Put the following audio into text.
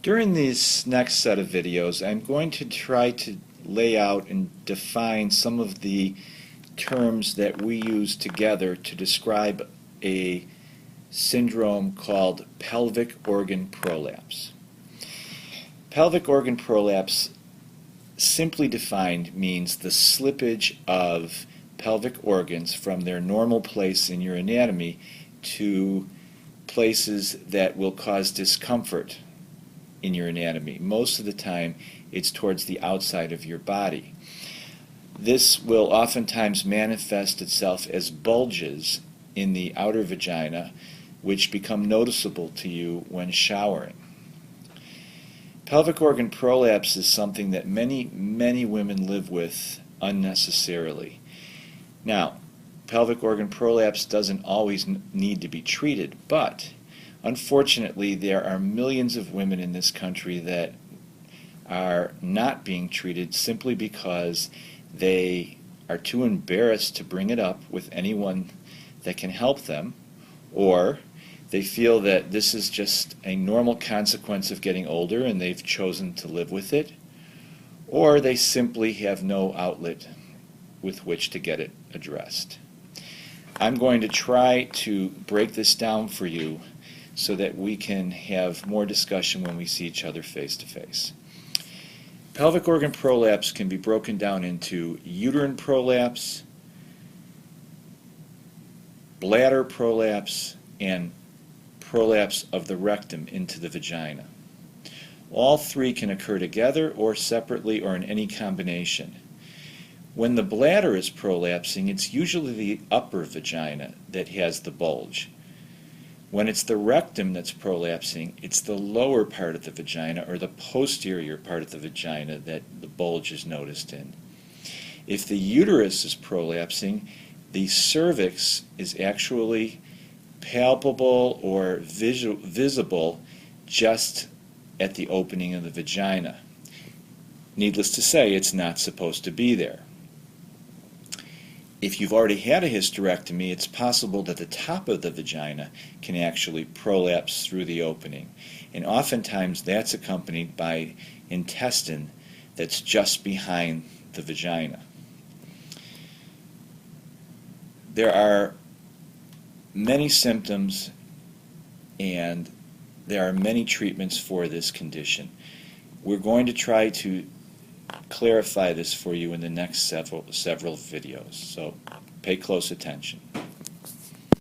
During this next set of videos, I'm going to try to lay out and define some of the terms that we use together to describe a syndrome called pelvic organ prolapse. Pelvic organ prolapse, simply defined, means the slippage of pelvic organs from their normal place in your anatomy to places that will cause discomfort in your anatomy. Most of the time it's towards the outside of your body. This will oftentimes manifest itself as bulges in the outer vagina, which become noticeable to you when showering. Pelvic organ prolapse is something that many women live with unnecessarily. Now, pelvic organ prolapse doesn't always need to be treated, but unfortunately there are millions of women in this country that are not being treated simply because they are too embarrassed to bring it up with anyone that can help them, or they feel that this is just a normal consequence of getting older and they've chosen to live with it, or they simply have no outlet with which to get it addressed. I'm going to try to break this down for you so that we can have more discussion when we see each other face to face. Pelvic organ prolapse can be broken down into uterine prolapse, bladder prolapse, and prolapse of the rectum into the vagina. All three can occur together or separately or in any combination. When the bladder is prolapsing, it's usually the upper vagina that has the bulge. When it's the rectum that's prolapsing, it's the lower part of the vagina or the posterior part of the vagina that the bulge is noticed in. If the uterus is prolapsing, the cervix is actually palpable or visible just at the opening of the vagina. Needless to say, it's not supposed to be there. If you've already had a hysterectomy, it's possible that the top of the vagina can actually prolapse through the opening. And oftentimes that's accompanied by intestine that's just behind the vagina. There are many symptoms and there are many treatments for this condition. We're going to try to clarify this for you in the next several videos, so pay close attention.